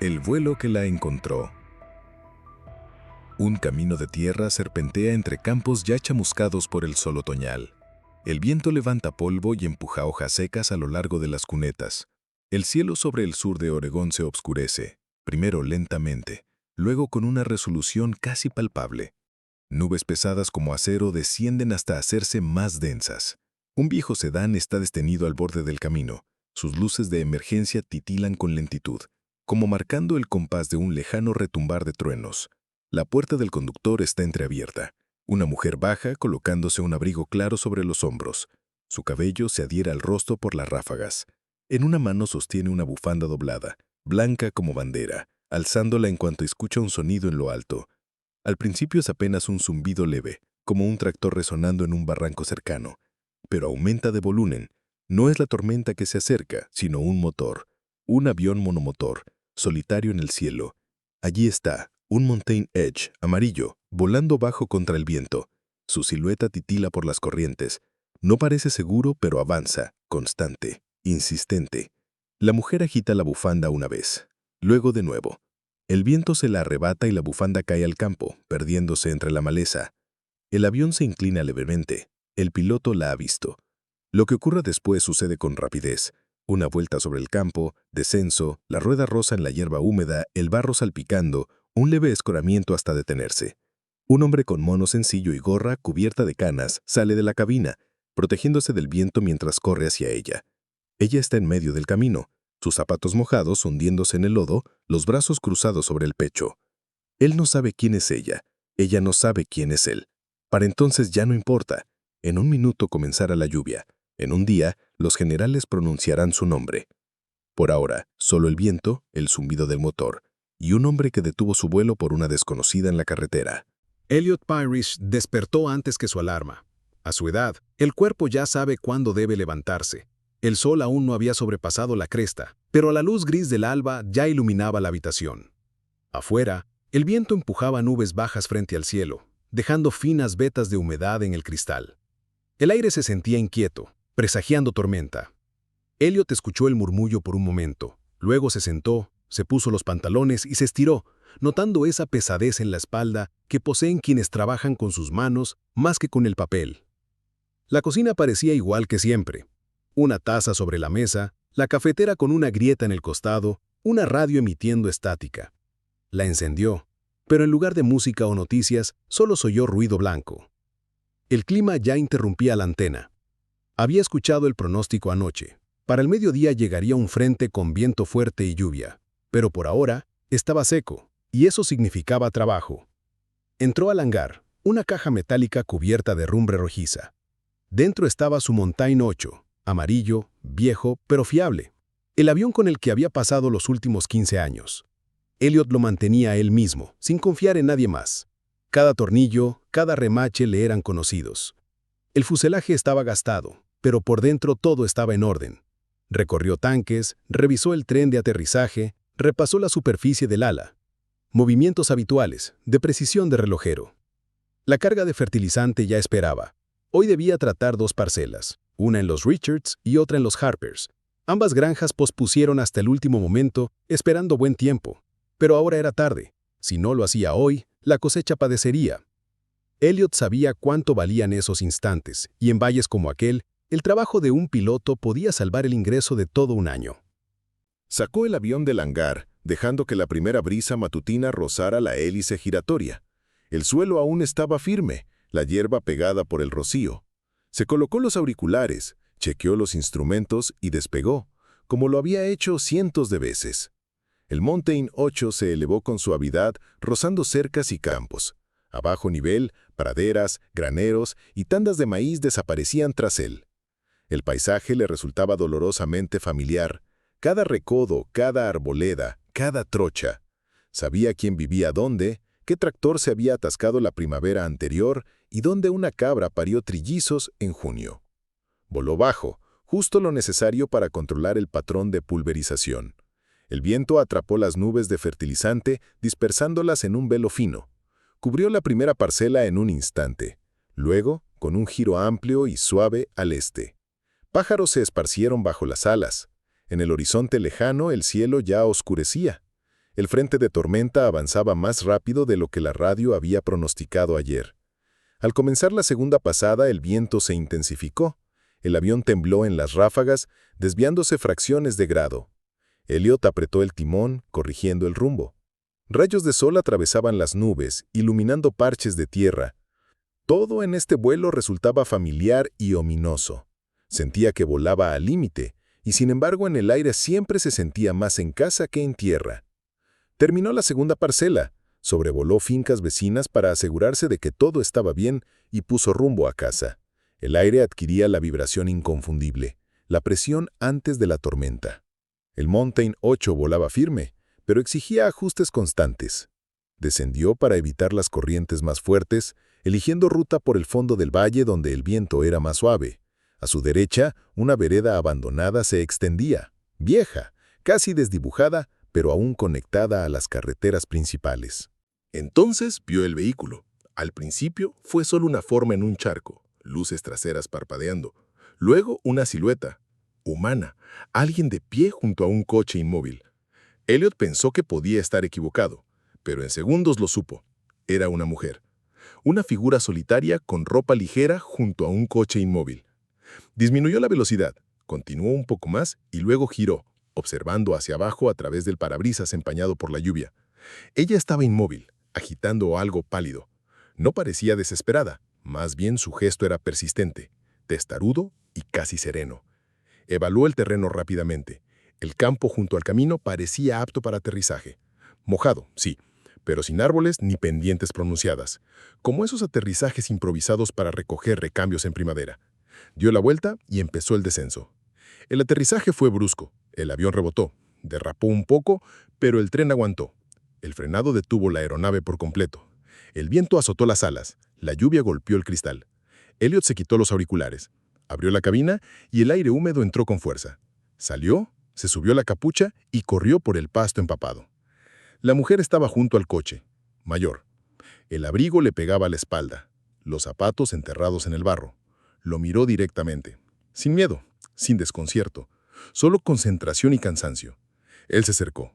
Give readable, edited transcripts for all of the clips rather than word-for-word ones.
El vuelo que la encontró. Un camino de tierra serpentea entre campos ya chamuscados por el sol otoñal. El viento levanta polvo y empuja hojas secas a lo largo de las cunetas. El cielo sobre el sur de Oregón se obscurece, primero lentamente, luego con una resolución casi palpable. Nubes pesadas como acero descienden hasta hacerse más densas. Un viejo sedán está detenido al borde del camino. Sus luces de emergencia titilan con lentitud, como marcando el compás de un lejano retumbar de truenos. La puerta del conductor está entreabierta. Una mujer baja colocándose un abrigo claro sobre los hombros. Su cabello se adhiere al rostro por las ráfagas. En una mano sostiene una bufanda doblada, blanca como bandera, alzándola en cuanto escucha un sonido en lo alto. Al principio es apenas un zumbido leve, como un tractor resonando en un barranco cercano, pero aumenta de volumen. No es la tormenta que se acerca, sino un motor, un avión monomotor, solitario en el cielo. Allí está, un Mountain Edge amarillo, volando bajo contra el viento. Su silueta titila por las corrientes. No parece seguro, pero avanza, constante, insistente. La mujer agita la bufanda una vez, luego de nuevo. El viento se la arrebata y la bufanda cae al campo, perdiéndose entre la maleza. El avión se inclina levemente. El piloto la ha visto. Lo que ocurre después sucede con rapidez. Una vuelta sobre el campo, descenso, la rueda rosa en la hierba húmeda, el barro salpicando, un leve escoramiento hasta detenerse. Un hombre con mono sencillo y gorra cubierta de canas sale de la cabina, protegiéndose del viento mientras corre hacia ella. Ella está en medio del camino, sus zapatos mojados hundiéndose en el lodo, los brazos cruzados sobre el pecho. Él no sabe quién es ella no sabe quién es él. Para entonces ya no importa. En un minuto comenzará la lluvia. En un día, los generales pronunciarán su nombre. Por ahora, solo el viento, el zumbido del motor, y un hombre que detuvo su vuelo por una desconocida en la carretera. Elliot Parrish despertó antes que su alarma. A su edad, el cuerpo ya sabe cuándo debe levantarse. El sol aún no había sobrepasado la cresta, pero la luz gris del alba ya iluminaba la habitación. Afuera, el viento empujaba nubes bajas frente al cielo, dejando finas vetas de humedad en el cristal. El aire se sentía inquieto, presagiando tormenta. Elliot escuchó el murmullo por un momento, luego se sentó, se puso los pantalones y se estiró, notando esa pesadez en la espalda que poseen quienes trabajan con sus manos más que con el papel. La cocina parecía igual que siempre. Una taza sobre la mesa, la cafetera con una grieta en el costado, una radio emitiendo estática. La encendió, pero en lugar de música o noticias, solo se oyó ruido blanco. El clima ya interrumpía la antena. Había escuchado el pronóstico anoche. Para el mediodía llegaría un frente con viento fuerte y lluvia, pero por ahora estaba seco, y eso significaba trabajo. Entró al hangar, una caja metálica cubierta de rumbre rojiza. Dentro estaba su Mountain 8, amarillo, viejo, pero fiable. El avión con el que había pasado los últimos 15 años. Elliot lo mantenía él mismo, sin confiar en nadie más. Cada tornillo, cada remache le eran conocidos. El fuselaje estaba gastado, pero por dentro todo estaba en orden. Recorrió tanques, revisó el tren de aterrizaje, repasó la superficie del ala. Movimientos habituales, de precisión de relojero. La carga de fertilizante ya esperaba. Hoy debía tratar 2 parcelas, una en los Richards y otra en los Harpers. Ambas granjas pospusieron hasta el último momento, esperando buen tiempo. Pero ahora era tarde. Si no lo hacía hoy, la cosecha padecería. Elliot sabía cuánto valían esos instantes, y en valles como aquel, el trabajo de un piloto podía salvar el ingreso de todo un año. Sacó el avión del hangar, dejando que la primera brisa matutina rozara la hélice giratoria. El suelo aún estaba firme, la hierba pegada por el rocío. Se colocó los auriculares, chequeó los instrumentos y despegó, como lo había hecho cientos de veces. El Mountain 8 se elevó con suavidad, rozando cercas y campos. A bajo nivel, praderas, graneros y tandas de maíz desaparecían tras él. El paisaje le resultaba dolorosamente familiar. Cada recodo, cada arboleda, cada trocha. Sabía quién vivía dónde, qué tractor se había atascado la primavera anterior y dónde una cabra parió trillizos en junio. Voló bajo, justo lo necesario para controlar el patrón de pulverización. El viento atrapó las nubes de fertilizante, dispersándolas en un velo fino. Cubrió la primera parcela en un instante. Luego, con un giro amplio y suave al este. Pájaros se esparcieron bajo las alas. En el horizonte lejano el cielo ya oscurecía. El frente de tormenta avanzaba más rápido de lo que la radio había pronosticado ayer. Al comenzar la segunda pasada, el viento se intensificó. El avión tembló en las ráfagas, desviándose fracciones de grado. Elliot apretó el timón, corrigiendo el rumbo. Rayos de sol atravesaban las nubes, iluminando parches de tierra. Todo en este vuelo resultaba familiar y ominoso. Sentía que volaba al límite, y sin embargo en el aire siempre se sentía más en casa que en tierra. Terminó la segunda parcela, sobrevoló fincas vecinas para asegurarse de que todo estaba bien y puso rumbo a casa. El aire adquiría la vibración inconfundible, la presión antes de la tormenta. El Mountain 8 volaba firme, pero exigía ajustes constantes. Descendió para evitar las corrientes más fuertes, eligiendo ruta por el fondo del valle donde el viento era más suave. A su derecha, una vereda abandonada se extendía, vieja, casi desdibujada, pero aún conectada a las carreteras principales. Entonces vio el vehículo. Al principio fue solo una forma en un charco, luces traseras parpadeando. Luego una silueta, humana, alguien de pie junto a un coche inmóvil. Elliot pensó que podía estar equivocado, pero en segundos lo supo. Era una mujer. Una figura solitaria con ropa ligera junto a un coche inmóvil. Disminuyó la velocidad, continuó un poco más y luego giró, observando hacia abajo a través del parabrisas empañado por la lluvia. Ella estaba inmóvil, agitando algo pálido. No parecía desesperada, más bien su gesto era persistente, testarudo y casi sereno. Evaluó el terreno rápidamente. El campo junto al camino parecía apto para aterrizaje. Mojado, sí, pero sin árboles ni pendientes pronunciadas, como esos aterrizajes improvisados para recoger recambios en primavera. Dio la vuelta y empezó el descenso. El aterrizaje fue brusco. El avión rebotó, derrapó un poco, pero el tren aguantó. El frenado detuvo la aeronave por completo. El viento azotó las alas, la lluvia golpeó el cristal. Elliot se quitó los auriculares, abrió la cabina y el aire húmedo entró con fuerza. Salió, se subió la capucha y corrió por el pasto empapado. La mujer estaba junto al coche, mayor. El abrigo le pegaba a la espalda, los zapatos enterrados en el barro. Lo miró directamente, sin miedo, sin desconcierto, solo concentración y cansancio. Él se acercó.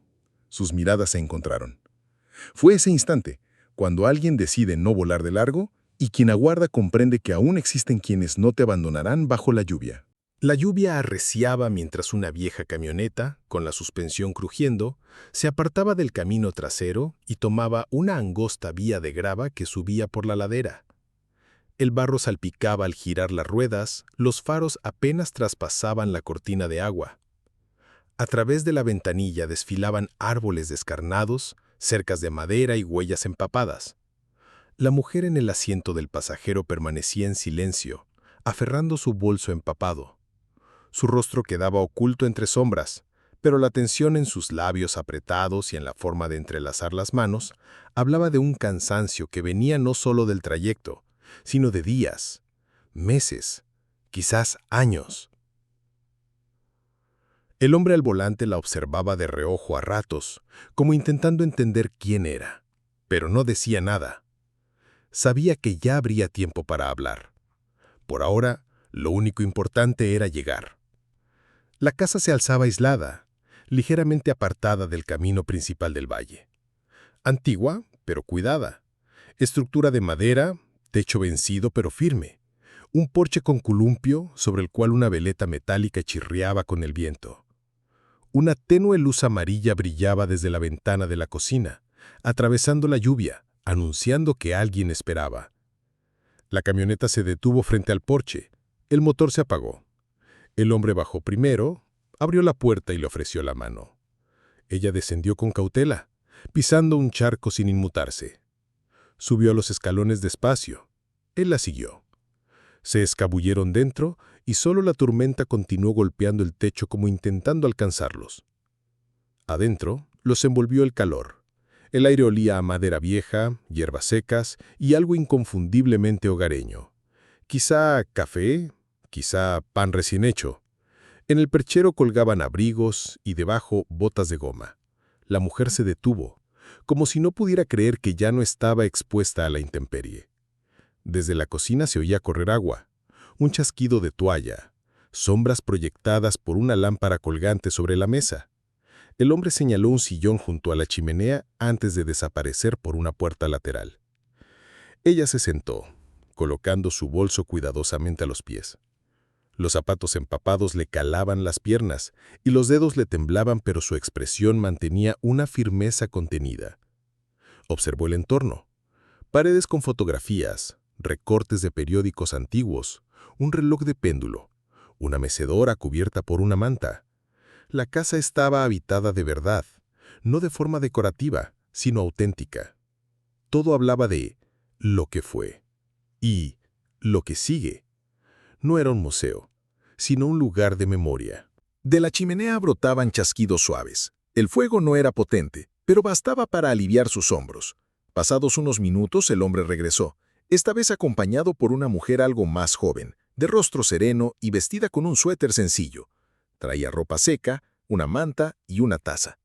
Sus miradas se encontraron. Fue ese instante, cuando alguien decide no volar de largo y quien aguarda comprende que aún existen quienes no te abandonarán bajo la lluvia. La lluvia arreciaba mientras una vieja camioneta, con la suspensión crujiendo, se apartaba del camino trasero y tomaba una angosta vía de grava que subía por la ladera. El barro salpicaba al girar las ruedas, los faros apenas traspasaban la cortina de agua. A través de la ventanilla desfilaban árboles descarnados, cercas de madera y huellas empapadas. La mujer en el asiento del pasajero permanecía en silencio, aferrando su bolso empapado. Su rostro quedaba oculto entre sombras, pero la tensión en sus labios apretados y en la forma de entrelazar las manos hablaba de un cansancio que venía no solo del trayecto, sino de días, meses, quizás años. El hombre al volante la observaba de reojo a ratos, como intentando entender quién era, pero no decía nada. Sabía que ya habría tiempo para hablar. Por ahora, lo único importante era llegar. La casa se alzaba aislada, ligeramente apartada del camino principal del valle. Antigua, pero cuidada. Estructura de madera, techo vencido pero firme. Un porche con columpio sobre el cual una veleta metálica chirriaba con el viento. Una tenue luz amarilla brillaba desde la ventana de la cocina, atravesando la lluvia, anunciando que alguien esperaba. La camioneta se detuvo frente al porche. El motor se apagó. El hombre bajó primero, abrió la puerta y le ofreció la mano. Ella descendió con cautela, pisando un charco sin inmutarse. Subió a los escalones despacio. Él la siguió. Se escabulleron dentro y solo la tormenta continuó golpeando el techo como intentando alcanzarlos. Adentro los envolvió el calor. El aire olía a madera vieja, hierbas secas y algo inconfundiblemente hogareño. Quizá café, quizá pan recién hecho. En el perchero colgaban abrigos y debajo botas de goma. La mujer se detuvo, como si no pudiera creer que ya no estaba expuesta a la intemperie. Desde la cocina se oía correr agua, un chasquido de toalla, sombras proyectadas por una lámpara colgante sobre la mesa. El hombre señaló un sillón junto a la chimenea antes de desaparecer por una puerta lateral. Ella se sentó, colocando su bolso cuidadosamente a los pies. Los zapatos empapados le calaban las piernas y los dedos le temblaban, pero su expresión mantenía una firmeza contenida. Observó el entorno. Paredes con fotografías, recortes de periódicos antiguos, un reloj de péndulo, una mecedora cubierta por una manta. La casa estaba habitada de verdad, no de forma decorativa, sino auténtica. Todo hablaba de lo que fue y lo que sigue. No era un museo, sino un lugar de memoria. De la chimenea brotaban chasquidos suaves. El fuego no era potente, pero bastaba para aliviar sus hombros. Pasados unos minutos, el hombre regresó, esta vez acompañado por una mujer algo más joven, de rostro sereno y vestida con un suéter sencillo. Traía ropa seca, una manta y una taza.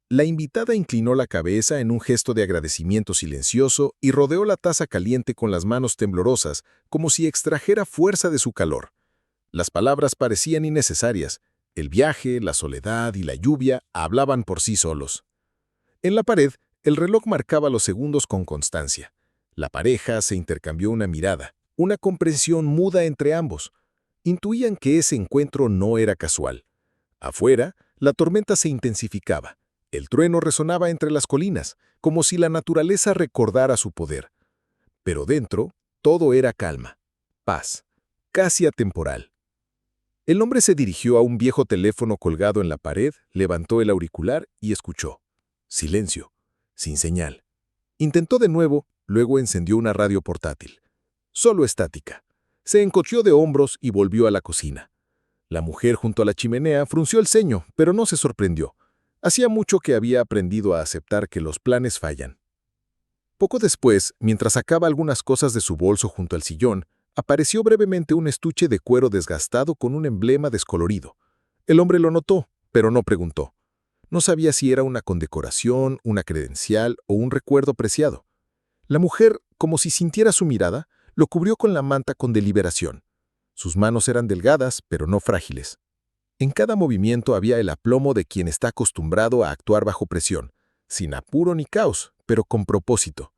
La invitada inclinó la cabeza en un gesto de agradecimiento silencioso y rodeó la taza caliente con las manos temblorosas, como si extrajera fuerza de su calor. Las palabras parecían innecesarias. El viaje, la soledad y la lluvia hablaban por sí solos. En la pared, el reloj marcaba los segundos con constancia. La pareja se intercambió una mirada, una comprensión muda entre ambos. Intuían que ese encuentro no era casual. Afuera, la tormenta se intensificaba. El trueno resonaba entre las colinas, como si la naturaleza recordara su poder. Pero dentro, todo era calma, paz, casi atemporal. El hombre se dirigió a un viejo teléfono colgado en la pared, levantó el auricular y escuchó. Silencio, sin señal. Intentó de nuevo, luego encendió una radio portátil. Solo estática. Se encogió de hombros y volvió a la cocina. La mujer junto a la chimenea frunció el ceño, pero no se sorprendió. Hacía mucho que había aprendido a aceptar que los planes fallan. Poco después, mientras sacaba algunas cosas de su bolso junto al sillón, apareció brevemente un estuche de cuero desgastado con un emblema descolorido. El hombre lo notó, pero no preguntó. No sabía si era una condecoración, una credencial o un recuerdo preciado. La mujer, como si sintiera su mirada, lo cubrió con la manta con deliberación. Sus manos eran delgadas, pero no frágiles. En cada movimiento había el aplomo de quien está acostumbrado a actuar bajo presión, sin apuro ni caos, pero con propósito.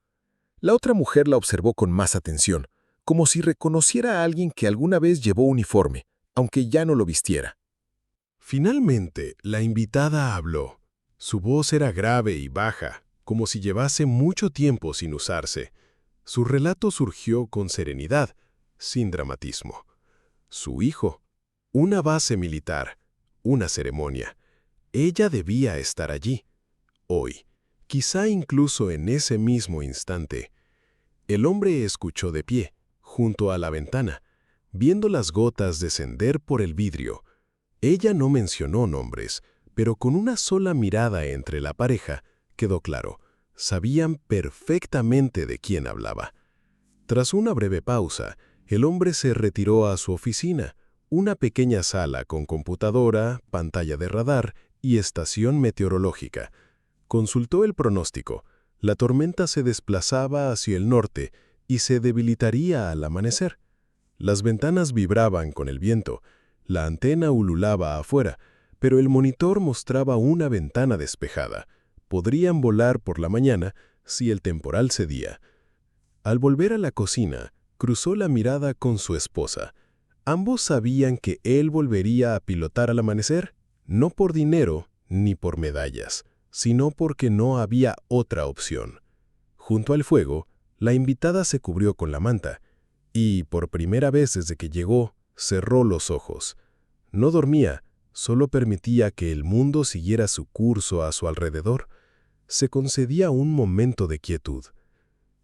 La otra mujer la observó con más atención, como si reconociera a alguien que alguna vez llevó uniforme, aunque ya no lo vistiera. Finalmente, la invitada habló. Su voz era grave y baja, como si llevase mucho tiempo sin usarse. Su relato surgió con serenidad, sin dramatismo. Su hijo, una base militar, una ceremonia. Ella debía estar allí, hoy, quizá incluso en ese mismo instante. El hombre escuchó de pie, junto a la ventana, viendo las gotas descender por el vidrio. Ella no mencionó nombres, pero con una sola mirada entre la pareja, quedó claro, sabían perfectamente de quién hablaba. Tras una breve pausa, el hombre se retiró a su oficina, una pequeña sala con computadora, pantalla de radar y estación meteorológica. Consultó el pronóstico. La tormenta se desplazaba hacia el norte y se debilitaría al amanecer. Las ventanas vibraban con el viento, la antena ululaba afuera, pero el monitor mostraba una ventana despejada. Podrían volar por la mañana si el temporal cedía. Al volver a la cocina, cruzó la mirada con su esposa. Ambos sabían que él volvería a pilotar al amanecer, no por dinero ni por medallas, sino porque no había otra opción. Junto al fuego, la invitada se cubrió con la manta y, por primera vez desde que llegó, cerró los ojos. No dormía, solo permitía que el mundo siguiera su curso a su alrededor. Se concedía un momento de quietud.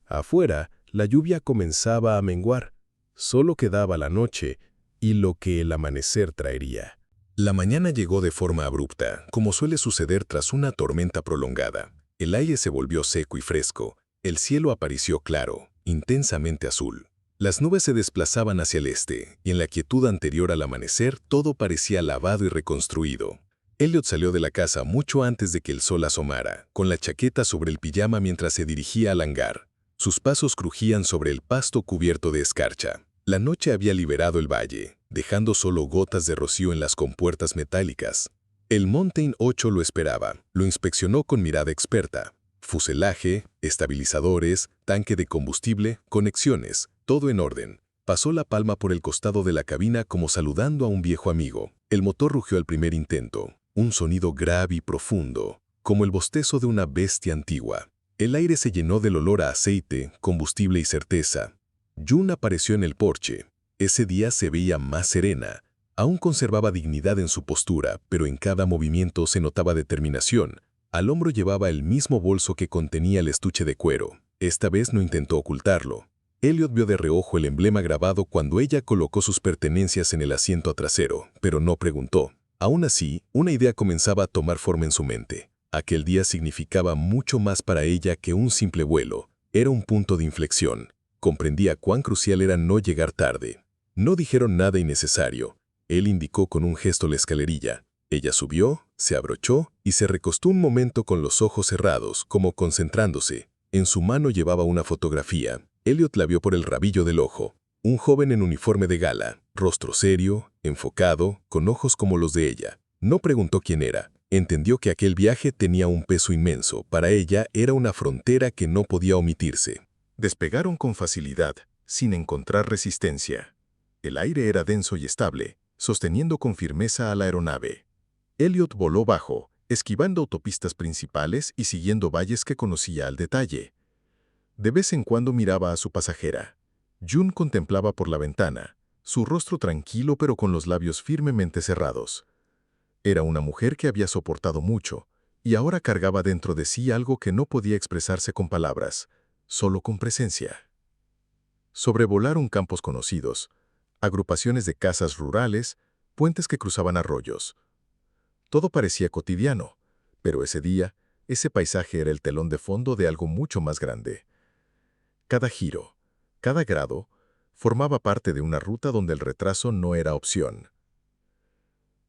Afuera, la lluvia comenzaba a menguar. Solo quedaba la noche y lo que el amanecer traería. La mañana llegó de forma abrupta, como suele suceder tras una tormenta prolongada. El aire se volvió seco y fresco. El cielo apareció claro, intensamente azul. Las nubes se desplazaban hacia el este, y en la quietud anterior al amanecer todo parecía lavado y reconstruido. Elliot salió de la casa mucho antes de que el sol asomara, con la chaqueta sobre el pijama mientras se dirigía al hangar. Sus pasos crujían sobre el pasto cubierto de escarcha. La noche había liberado el valle, dejando solo gotas de rocío en las compuertas metálicas. El Mountain 8 lo esperaba. Lo inspeccionó con mirada experta. Fuselaje, estabilizadores, tanque de combustible, conexiones, todo en orden. Pasó la palma por el costado de la cabina como saludando a un viejo amigo. El motor rugió al primer intento. Un sonido grave y profundo, como el bostezo de una bestia antigua. El aire se llenó del olor a aceite, combustible y certeza. June apareció en el porche. Ese día se veía más serena. Aún conservaba dignidad en su postura, pero en cada movimiento se notaba determinación. Al hombro llevaba el mismo bolso que contenía el estuche de cuero. Esta vez no intentó ocultarlo. Elliot vio de reojo el emblema grabado cuando ella colocó sus pertenencias en el asiento trasero, pero no preguntó. Aún así, una idea comenzaba a tomar forma en su mente. Aquel día significaba mucho más para ella que un simple vuelo. Era un punto de inflexión. Comprendía cuán crucial era no llegar tarde. No dijeron nada innecesario. Él indicó con un gesto la escalerilla. Ella subió, se abrochó y se recostó un momento con los ojos cerrados, como concentrándose. En su mano llevaba una fotografía. Elliot la vio por el rabillo del ojo. Un joven en uniforme de gala, rostro serio, enfocado, con ojos como los de ella. No preguntó quién era. Entendió que aquel viaje tenía un peso inmenso. Para ella era una frontera que no podía omitirse. Despegaron con facilidad, sin encontrar resistencia. El aire era denso y estable, sosteniendo con firmeza a la aeronave. Elliot voló bajo, esquivando autopistas principales y siguiendo valles que conocía al detalle. De vez en cuando miraba a su pasajera. June contemplaba por la ventana, su rostro tranquilo pero con los labios firmemente cerrados. Era una mujer que había soportado mucho, y ahora cargaba dentro de sí algo que no podía expresarse con palabras, solo con presencia. Sobrevolaron campos conocidos, agrupaciones de casas rurales, puentes que cruzaban arroyos. Todo parecía cotidiano, pero ese día, ese paisaje era el telón de fondo de algo mucho más grande. Cada giro, cada grado, formaba parte de una ruta donde el retraso no era opción.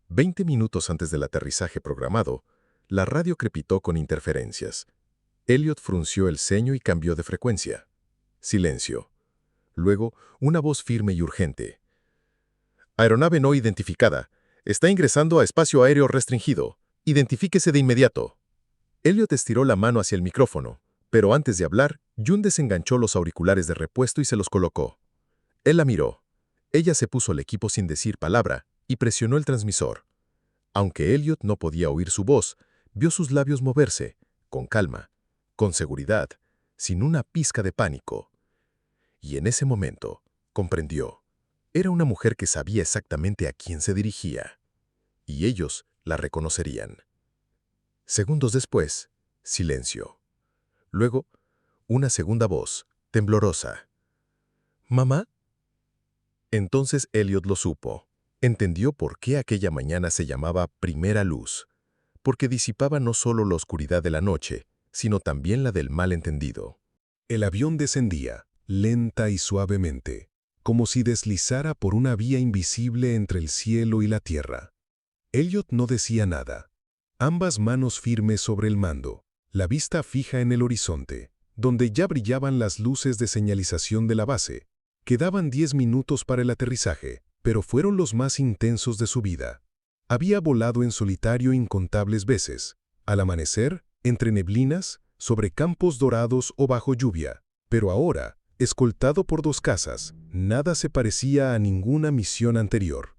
20 minutos antes del aterrizaje programado, la radio crepitó con interferencias. Elliot frunció el ceño y cambió de frecuencia. Silencio. Luego, una voz firme y urgente. Aeronave no identificada. Está ingresando a espacio aéreo restringido. Identifíquese de inmediato. Elliot estiró la mano hacia el micrófono, pero antes de hablar, June desenganchó los auriculares de repuesto y se los colocó. Él la miró. Ella se puso el equipo sin decir palabra y presionó el transmisor. Aunque Elliot no podía oír su voz, vio sus labios moverse, con calma, con seguridad, sin una pizca de pánico. Y en ese momento, comprendió. Era una mujer que sabía exactamente a quién se dirigía. Y ellos la reconocerían. Segundos después, silencio. Luego, una segunda voz, temblorosa. ¿Mamá? Entonces Elliot lo supo. Entendió por qué aquella mañana se llamaba Primera Luz. Porque disipaba no solo la oscuridad de la noche, sino también la del malentendido. El avión descendía, lenta y suavemente, como si deslizara por una vía invisible entre el cielo y la tierra. Elliot no decía nada. Ambas manos firmes sobre el mando, la vista fija en el horizonte, donde ya brillaban las luces de señalización de la base. Quedaban 10 minutos para el aterrizaje, pero fueron los más intensos de su vida. Había volado en solitario incontables veces, al amanecer, entre neblinas, sobre campos dorados o bajo lluvia, pero ahora, escoltado por 2 casas, nada se parecía a ninguna misión anterior.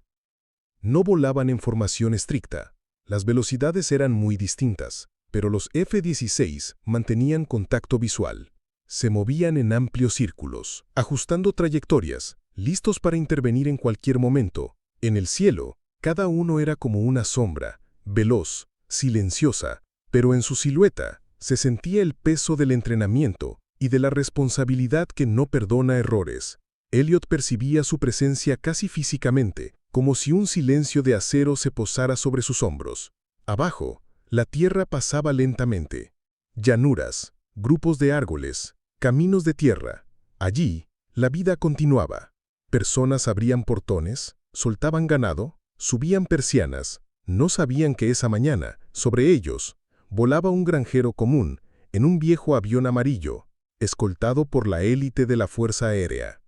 No volaban en formación estricta. Las velocidades eran muy distintas, pero los F-16 mantenían contacto visual. Se movían en amplios círculos, ajustando trayectorias, listos para intervenir en cualquier momento. En el cielo, cada uno era como una sombra, veloz, silenciosa, pero en su silueta se sentía el peso del entrenamiento y de la responsabilidad que no perdona errores. Elliot percibía su presencia casi físicamente, como si un silencio de acero se posara sobre sus hombros. Abajo, la tierra pasaba lentamente. Llanuras, grupos de árboles, caminos de tierra. Allí, la vida continuaba. Personas abrían portones, soltaban ganado, subían persianas. No sabían que esa mañana, sobre ellos, volaba un granjero común en un viejo avión amarillo, escoltado por la élite de la Fuerza Aérea.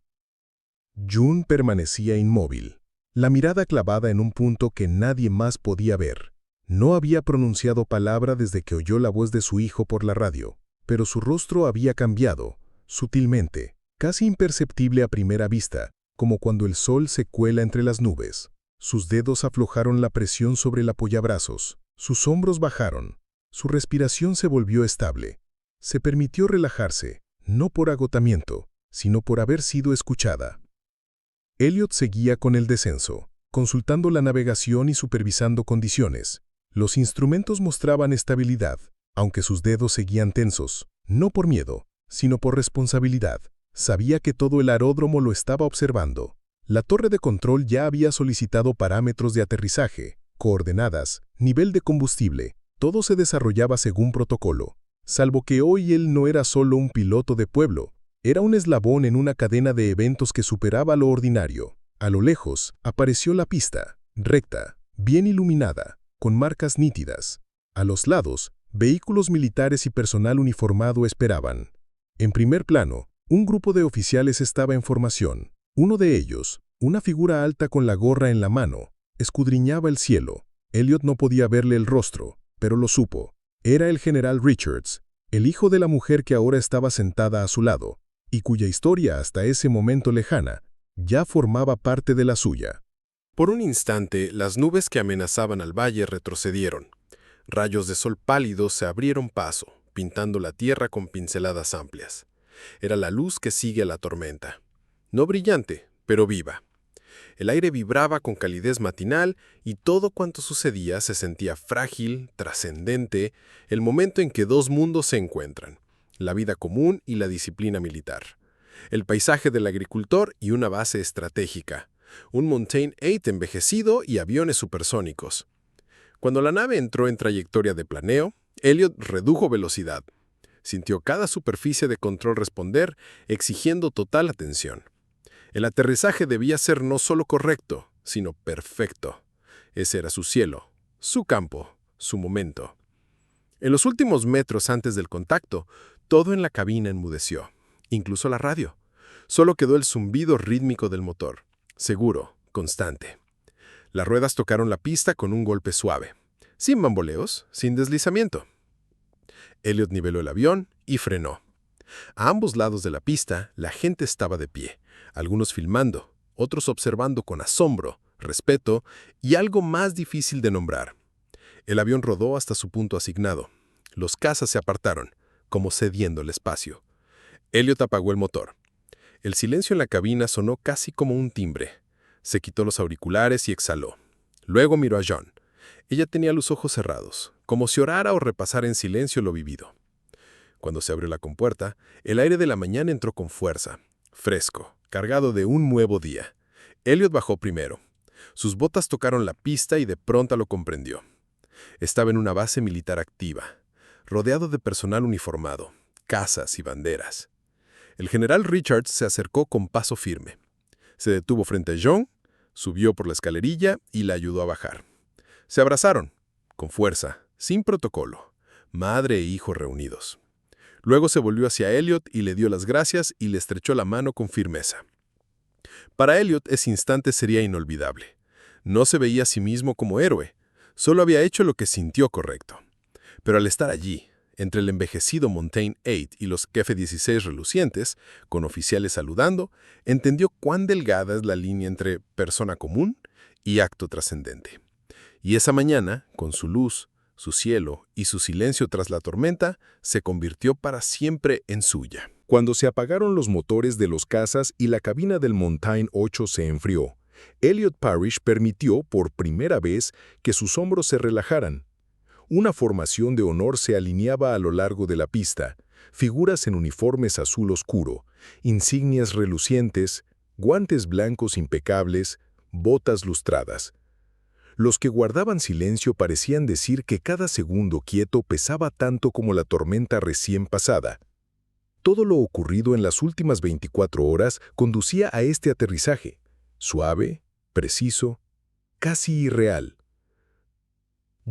June permanecía inmóvil, la mirada clavada en un punto que nadie más podía ver. No había pronunciado palabra desde que oyó la voz de su hijo por la radio, pero su rostro había cambiado, sutilmente, casi imperceptible a primera vista, como cuando el sol se cuela entre las nubes. Sus dedos aflojaron la presión sobre el apoyabrazos, sus hombros bajaron, su respiración se volvió estable. Se permitió relajarse, no por agotamiento, sino por haber sido escuchada. Elliot seguía con el descenso, consultando la navegación y supervisando condiciones. Los instrumentos mostraban estabilidad, aunque sus dedos seguían tensos, no por miedo, sino por responsabilidad. Sabía que todo el aeródromo lo estaba observando. La torre de control ya había solicitado parámetros de aterrizaje, coordenadas, nivel de combustible. Todo se desarrollaba según protocolo, salvo que hoy él no era solo un piloto de pueblo, era un eslabón en una cadena de eventos que superaba lo ordinario. A lo lejos, apareció la pista, recta, bien iluminada, con marcas nítidas. A los lados, vehículos militares y personal uniformado esperaban. En primer plano, un grupo de oficiales estaba en formación. Uno de ellos, una figura alta con la gorra en la mano, escudriñaba el cielo. Elliot no podía verle el rostro, pero lo supo. Era el general Richards, el hijo de la mujer que ahora estaba sentada a su lado, y cuya historia hasta ese momento lejana ya formaba parte de la suya. Por un instante, las nubes que amenazaban al valle retrocedieron. Rayos de sol pálidos se abrieron paso, pintando la tierra con pinceladas amplias. Era la luz que sigue a la tormenta. No brillante, pero viva. El aire vibraba con calidez matinal y todo cuanto sucedía se sentía frágil, trascendente, el momento en que dos mundos se encuentran, la vida común y la disciplina militar. El paisaje del agricultor y una base estratégica, un Montaigne 8 envejecido y aviones supersónicos. Cuando la nave entró en trayectoria de planeo, Elliot redujo velocidad. Sintió cada superficie de control responder, exigiendo total atención. El aterrizaje debía ser no solo correcto, sino perfecto. Ese era su cielo, su campo, su momento. En los últimos metros antes del contacto, todo en la cabina enmudeció, incluso la radio. Solo quedó el zumbido rítmico del motor, seguro, constante. Las ruedas tocaron la pista con un golpe suave, sin bamboleos, sin deslizamiento. Elliot niveló el avión y frenó. A ambos lados de la pista, la gente estaba de pie, algunos filmando, otros observando con asombro, respeto y algo más difícil de nombrar. El avión rodó hasta su punto asignado. Los cazas se apartaron, como cediendo el espacio. Elliot apagó el motor. El silencio en la cabina sonó casi como un timbre. Se quitó los auriculares y exhaló. Luego miró a John. Ella tenía los ojos cerrados, como si orara o repasara en silencio lo vivido. Cuando se abrió la compuerta, el aire de la mañana entró con fuerza, fresco, cargado de un nuevo día. Elliot bajó primero. Sus botas tocaron la pista y de pronto lo comprendió. Estaba en una base militar activa, rodeado de personal uniformado, casas y banderas. El general Richards se acercó con paso firme. Se detuvo frente a John, subió por la escalerilla y la ayudó a bajar. Se abrazaron, con fuerza, sin protocolo, madre e hijo reunidos. Luego se volvió hacia Elliot y le dio las gracias y le estrechó la mano con firmeza. Para Elliot ese instante sería inolvidable. No se veía a sí mismo como héroe, solo había hecho lo que sintió correcto. Pero al estar allí, entre el envejecido Montaigne 8 y los F-16 relucientes, con oficiales saludando, entendió cuán delgada es la línea entre persona común y acto trascendente. Y esa mañana, con su luz, su cielo y su silencio tras la tormenta, se convirtió para siempre en suya. Cuando se apagaron los motores de los cazas y la cabina del Montaigne 8 se enfrió, Elliot Parrish permitió por primera vez que sus hombros se relajaran. Una formación de honor se alineaba a lo largo de la pista, figuras en uniformes azul oscuro, insignias relucientes, guantes blancos impecables, botas lustradas. Los que guardaban silencio parecían decir que cada segundo quieto pesaba tanto como la tormenta recién pasada. Todo lo ocurrido en las últimas 24 horas conducía a este aterrizaje, suave, preciso, casi irreal.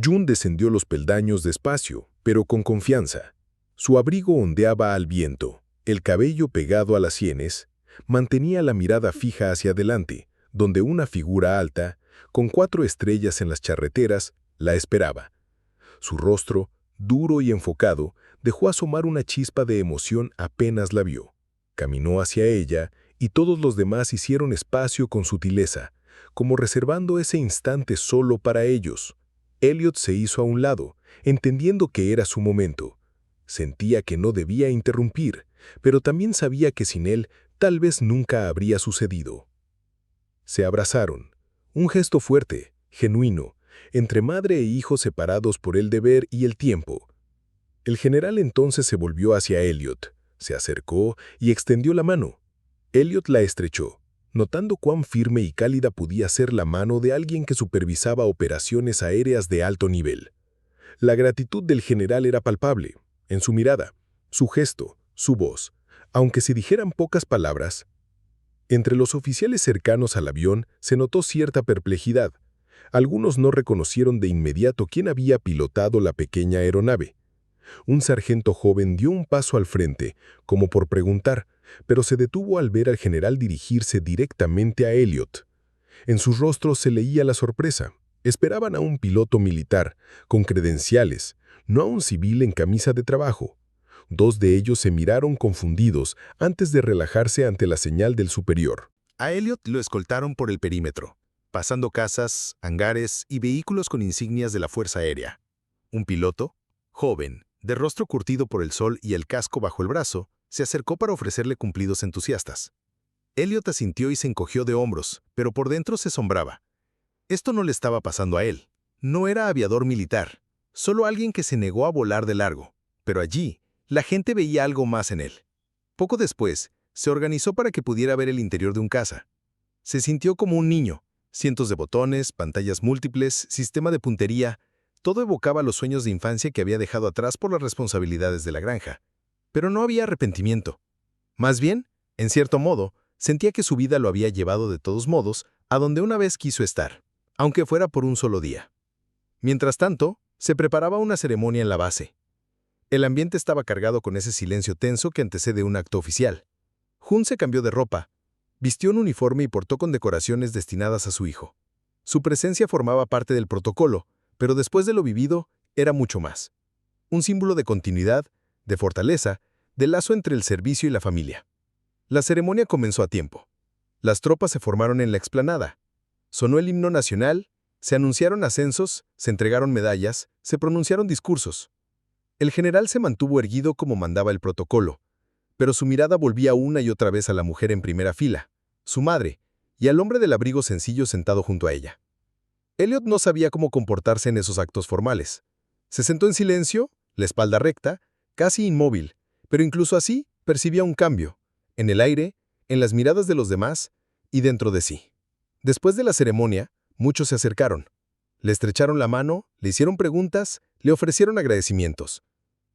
June descendió los peldaños despacio, pero con confianza. Su abrigo ondeaba al viento, el cabello pegado a las sienes, mantenía la mirada fija hacia adelante, donde una figura alta, con 4 estrellas en las charreteras, La esperaba. Su rostro, duro y enfocado, dejó asomar una chispa de emoción apenas la vio. Caminó hacia ella y todos los demás hicieron espacio con sutileza, como reservando ese instante solo para ellos. Elliot se hizo a un lado, entendiendo que era su momento. Sentía que no debía interrumpir, pero también sabía que sin él tal vez nunca habría sucedido. Se abrazaron, un gesto fuerte, genuino, entre madre e hijo separados por el deber y el tiempo. El general entonces se volvió hacia Elliot, se acercó y extendió la mano. Elliot la estrechó, notando cuán firme y cálida podía ser la mano de alguien que supervisaba operaciones aéreas de alto nivel. La gratitud del general era palpable, en su mirada, su gesto, su voz, aunque se dijeran pocas palabras. Entre los oficiales cercanos al avión se notó cierta perplejidad. Algunos no reconocieron de inmediato quién había pilotado la pequeña aeronave. Un sargento joven dio un paso al frente, como por preguntar, pero se detuvo al ver al general dirigirse directamente a Elliot. En sus rostros se leía la sorpresa. Esperaban a un piloto militar, con credenciales, no a un civil en camisa de trabajo. Dos de ellos se miraron confundidos antes de relajarse ante la señal del superior. A Elliot lo escoltaron por el perímetro, pasando casas, hangares y vehículos con insignias de la Fuerza Aérea. Un piloto, joven, de rostro curtido por el sol y el casco bajo el brazo, se acercó para ofrecerle cumplidos entusiastas. Elliot asintió y se encogió de hombros, pero por dentro se asombraba. Esto no le estaba pasando a él. No era aviador militar, solo alguien que se negó a volar de largo. Pero allí, la gente veía algo más en él. Poco después, se organizó para que pudiera ver el interior de un caza. Se sintió como un niño. Cientos de botones, pantallas múltiples, sistema de puntería, todo evocaba los sueños de infancia que había dejado atrás por las responsabilidades de la granja. Pero no había arrepentimiento. Más bien, en cierto modo, sentía que su vida lo había llevado de todos modos a donde una vez quiso estar, aunque fuera por un solo día. Mientras tanto, se preparaba una ceremonia en la base. El ambiente estaba cargado con ese silencio tenso que antecede un acto oficial. Jun se cambió de ropa, vistió un uniforme y portó condecoraciones destinadas a su hijo. Su presencia formaba parte del protocolo, pero después de lo vivido, era mucho más. Un símbolo de continuidad, de fortaleza, de lazo entre el servicio y la familia. La ceremonia comenzó a tiempo. Las tropas se formaron en la explanada. Sonó el himno nacional, se anunciaron ascensos, se entregaron medallas, se pronunciaron discursos. El general se mantuvo erguido como mandaba el protocolo, pero su mirada volvía una y otra vez a la mujer en primera fila, su madre, y al hombre del abrigo sencillo sentado junto a ella. Elliot no sabía cómo comportarse en esos actos formales. Se sentó en silencio, la espalda recta, casi inmóvil, pero incluso así percibía un cambio, en el aire, en las miradas de los demás y dentro de sí. Después de la ceremonia, muchos se acercaron. Le estrecharon la mano, le hicieron preguntas, le ofrecieron agradecimientos.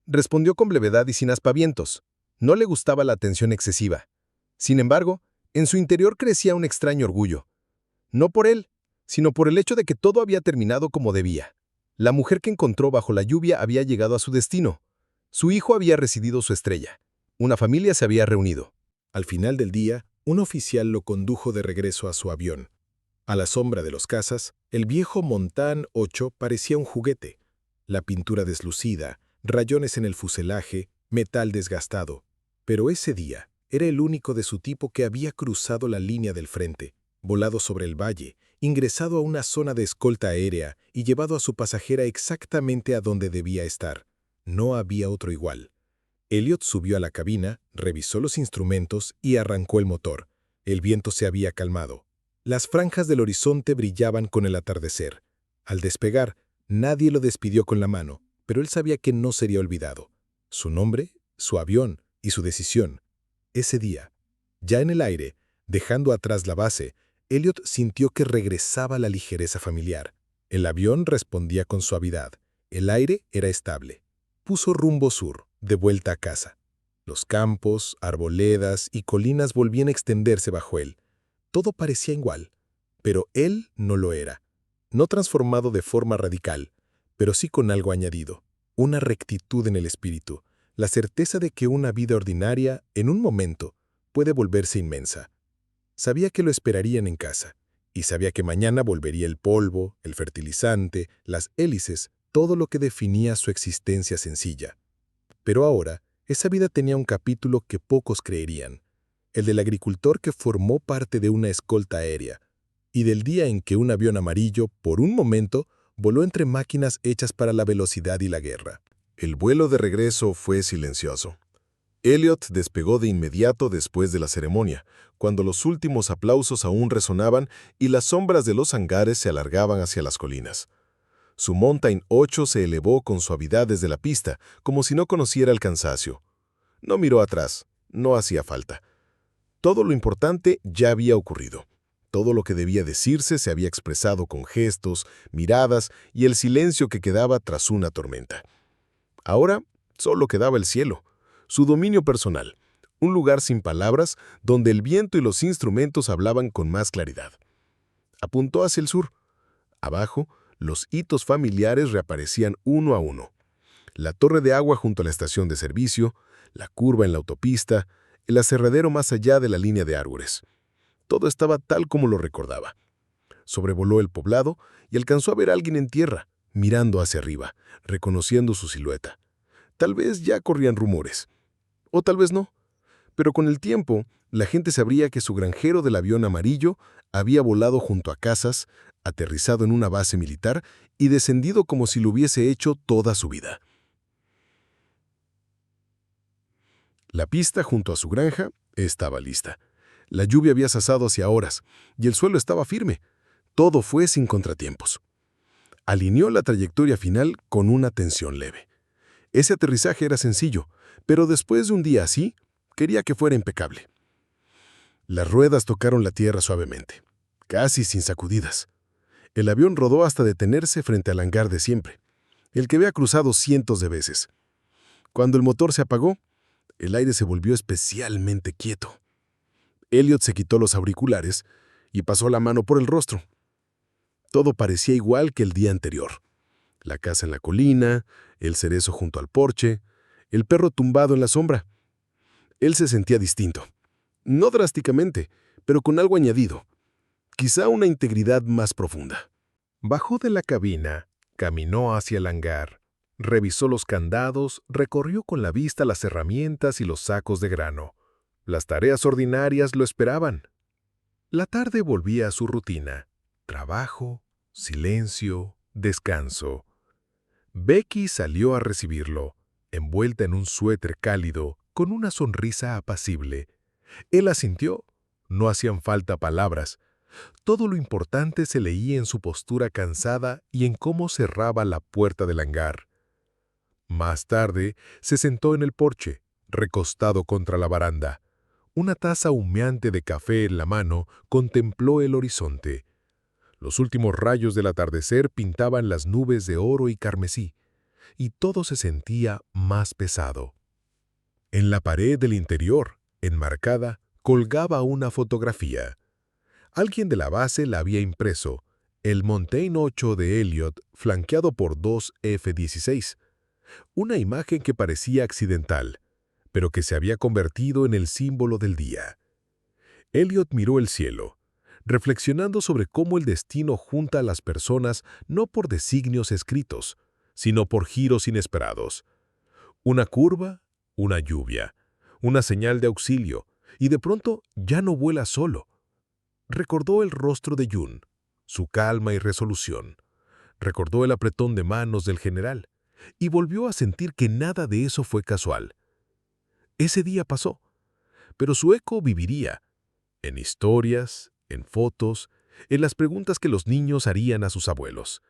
Respondió con brevedad y sin aspavientos. No le gustaba la atención excesiva. Sin embargo, en su interior crecía un extraño orgullo. No por él, sino por el hecho de que todo había terminado como debía. La mujer que encontró bajo la lluvia había llegado a su destino. Su hijo había recibido su estrella. Una familia se había reunido. Al final del día, un oficial lo condujo de regreso a su avión. A la sombra de los cazas, el viejo Montan 8 parecía un juguete. La pintura deslucida, rayones en el fuselaje, metal desgastado. Pero ese día era el único de su tipo que había cruzado la línea del frente, volado sobre el valle, ingresado a una zona de escolta aérea y llevado a su pasajera exactamente a donde debía estar. No había otro igual. Elliot subió a la cabina, revisó los instrumentos y arrancó el motor. El viento se había calmado. Las franjas del horizonte brillaban con el atardecer. Al despegar, nadie lo despidió con la mano, pero él sabía que no sería olvidado. Su nombre, su avión y su decisión. Ese día, ya en el aire, dejando atrás la base, Elliot sintió que regresaba la ligereza familiar. El avión respondía con suavidad. El aire era estable. Puso rumbo sur, de vuelta a casa. Los campos, arboledas y colinas volvían a extenderse bajo él. Todo parecía igual, pero él no lo era. No transformado de forma radical, pero sí con algo añadido. Una rectitud en el espíritu, la certeza de que una vida ordinaria, en un momento, puede volverse inmensa. Sabía que lo esperarían en casa, Y sabía que mañana volvería el polvo, el fertilizante, las hélices, todo lo que definía su existencia sencilla. Pero ahora, esa vida tenía un capítulo que pocos creerían, el del agricultor que formó parte de una escolta aérea, y del día en que un avión amarillo, por un momento, voló entre máquinas hechas para la velocidad y la guerra. El vuelo de regreso fue silencioso. Elliot despegó de inmediato después de la ceremonia, cuando los últimos aplausos aún resonaban y las sombras de los hangares se alargaban hacia las colinas. Su Mountain 8 se elevó con suavidad desde la pista, como si no conociera el cansancio. No miró atrás, no hacía falta. Todo lo importante ya había ocurrido. Todo lo que debía decirse se había expresado con gestos, miradas y el silencio que quedaba tras una tormenta. Ahora solo quedaba el cielo, su dominio personal, un lugar sin palabras donde el viento y los instrumentos hablaban con más claridad. Apuntó hacia el sur. Abajo, los hitos familiares reaparecían uno a uno. La torre de agua junto a la estación de servicio, la curva en la autopista, el aserradero más allá de la línea de árboles. Todo estaba tal como lo recordaba. Sobrevoló el poblado y alcanzó a ver a alguien en tierra, mirando hacia arriba, reconociendo su silueta. Tal vez ya corrían rumores. O tal vez no. Pero con el tiempo, la gente sabría que su granjero del avión amarillo había volado junto a casas, aterrizado en una base militar y descendido como si lo hubiese hecho toda su vida. La pista junto a su granja estaba lista. La lluvia había cesado hacía horas y el suelo estaba firme. Todo fue sin contratiempos. Alineó la trayectoria final con una tensión leve. Ese aterrizaje era sencillo, pero después de un día así, quería que fuera impecable. Las ruedas tocaron la tierra suavemente, casi sin sacudidas. El avión rodó hasta detenerse frente al hangar de siempre, el que había cruzado cientos de veces. Cuando el motor se apagó, el aire se volvió especialmente quieto. Elliot se quitó los auriculares y pasó la mano por el rostro. Todo parecía igual que el día anterior. La casa en la colina, el cerezo junto al porche, el perro tumbado en la sombra. Él se sentía distinto. No drásticamente, pero con algo añadido. Quizá una integridad más profunda. Bajó de la cabina, caminó hacia el hangar, revisó los candados, recorrió con la vista las herramientas y los sacos de grano. Las tareas ordinarias lo esperaban. La tarde volvía a su rutina. Trabajo, silencio, descanso. Becky salió a recibirlo, envuelta en un suéter cálido, con una sonrisa apacible. Él asintió. No hacían falta palabras. Todo lo importante se leía en su postura cansada y en cómo cerraba la puerta del hangar. Más tarde, se sentó en el porche, recostado contra la baranda. Una taza humeante de café en la mano, contempló el horizonte. Los últimos rayos del atardecer pintaban las nubes de oro y carmesí, y todo se sentía más pesado. En la pared del interior, enmarcada, colgaba una fotografía. Alguien de la base la había impreso, el Mountain 8 de Elliot flanqueado por dos F-16. Una imagen que parecía accidental, pero que se había convertido en el símbolo del día. Elliot miró el cielo, reflexionando sobre cómo el destino junta a las personas no por designios escritos, sino por giros inesperados. Una curva, una lluvia, una señal de auxilio, y de pronto ya no vuela solo. Recordó el rostro de June, su calma y resolución. Recordó el apretón de manos del general, y volvió a sentir que nada de eso fue casual. Ese día pasó, pero su eco viviría, en historias, en fotos, en las preguntas que los niños harían a sus abuelos,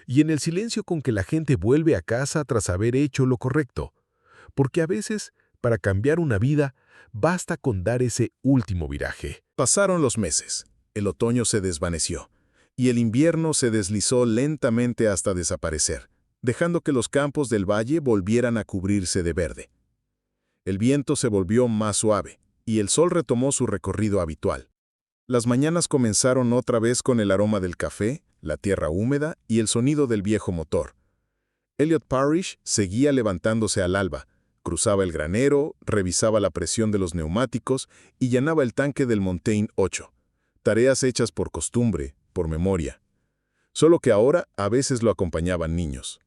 y en el silencio con que la gente vuelve a casa tras haber hecho lo correcto, porque a veces, para cambiar una vida, basta con dar ese último viraje. Pasaron los meses, el otoño se desvaneció, y el invierno se deslizó lentamente hasta desaparecer, dejando que los campos del valle volvieran a cubrirse de verde. El viento se volvió más suave, y el sol retomó su recorrido habitual. Las mañanas comenzaron otra vez con el aroma del café, la tierra húmeda y el sonido del viejo motor. Elliot Parrish seguía levantándose al alba, cruzaba el granero, revisaba la presión de los neumáticos y llenaba el tanque del Mountain 8. tareas hechas por costumbre, por memoria. Solo que ahora a veces lo acompañaban niños.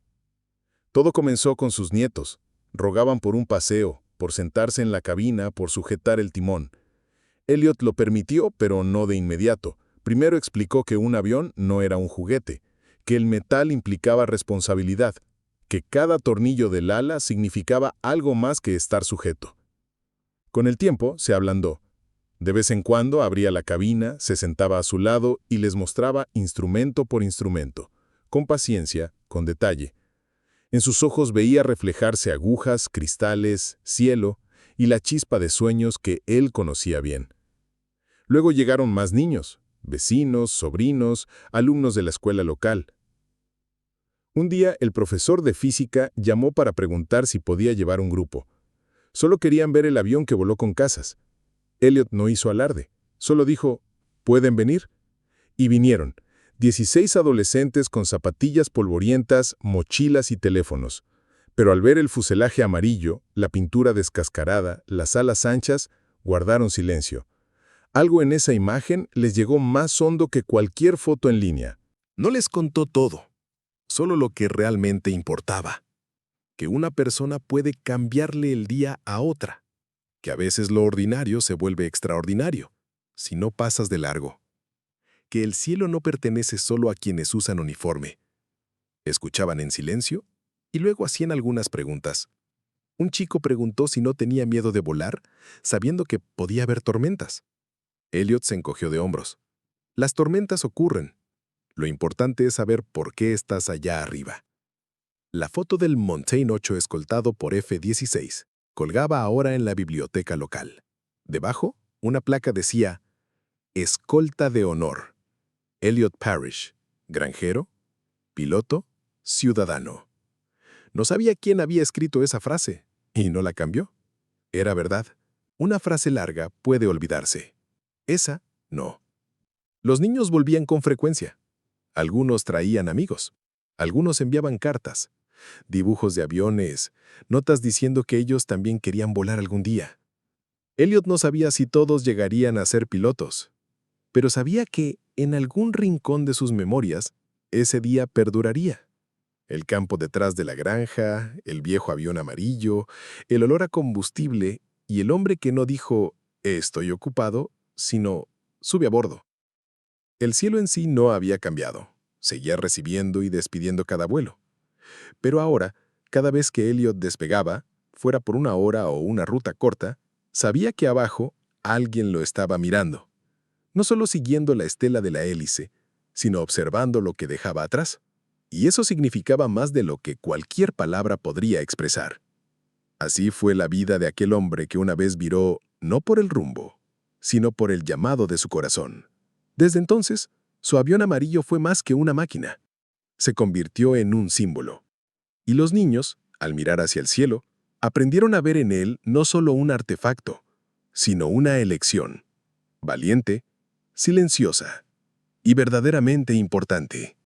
Todo comenzó con sus nietos. Rogaban por un paseo, por sentarse en la cabina, por sujetar el timón. Elliot lo permitió, pero no de inmediato. Primero explicó que un avión no era un juguete, que el metal implicaba responsabilidad, que cada tornillo del ala significaba algo más que estar sujeto. Con el tiempo se ablandó. De vez en cuando abría la cabina, se sentaba a su lado y les mostraba instrumento por instrumento, con paciencia, con detalle. En sus ojos veía reflejarse agujas, cristales, cielo y la chispa de sueños que él conocía bien. Luego llegaron más niños, vecinos, sobrinos, alumnos de la escuela local. Un día el profesor de física llamó para preguntar si podía llevar un grupo. Solo querían ver el avión que voló con Casas. Elliot no hizo alarde, solo dijo, ¿pueden venir? Y vinieron, 16 adolescentes con zapatillas polvorientas, mochilas y teléfonos. Pero al ver el fuselaje amarillo, la pintura descascarada, las alas anchas, guardaron silencio. Algo en esa imagen les llegó más hondo que cualquier foto en línea. No les contó todo, solo lo que realmente importaba. Que una persona puede cambiarle el día a otra. Que a veces lo ordinario se vuelve extraordinario, si no pasas de largo. Que el cielo no pertenece solo a quienes usan uniforme. Escuchaban en silencio y luego hacían algunas preguntas. Un chico preguntó si no tenía miedo de volar, sabiendo que podía haber tormentas. Elliot se encogió de hombros. Las tormentas ocurren. Lo importante es saber por qué estás allá arriba. La foto del Montaigne 8 escoltado por F-16 colgaba ahora en la biblioteca local. Debajo, una placa decía, Escolta de honor. Elliot Parrish, granjero, piloto, ciudadano. No sabía quién había escrito esa frase, y no la cambió. Era verdad. Una frase larga puede olvidarse. Esa, no. Los niños volvían con frecuencia. Algunos traían amigos. Algunos enviaban cartas, dibujos de aviones, notas diciendo que ellos también querían volar algún día. Elliot no sabía si todos llegarían a ser pilotos, pero sabía que, en algún rincón de sus memorias, ese día perduraría. El campo detrás de la granja, el viejo avión amarillo, el olor a combustible y el hombre que no dijo, estoy ocupado, sino, sube a bordo. El cielo en sí no había cambiado. Seguía recibiendo y despidiendo cada vuelo. Pero ahora, cada vez que Elliot despegaba, fuera por una hora o una ruta corta, sabía que abajo alguien lo estaba mirando. No solo siguiendo la estela de la hélice, sino observando lo que dejaba atrás. Y eso significaba más de lo que cualquier palabra podría expresar. Así fue la vida de aquel hombre que una vez viró no por el rumbo, sino por el llamado de su corazón. Desde entonces, su avión amarillo fue más que una máquina. Se convirtió en un símbolo. Y los niños, al mirar hacia el cielo, aprendieron a ver en él no solo un artefacto, sino una elección. Valiente, silenciosa y verdaderamente importante.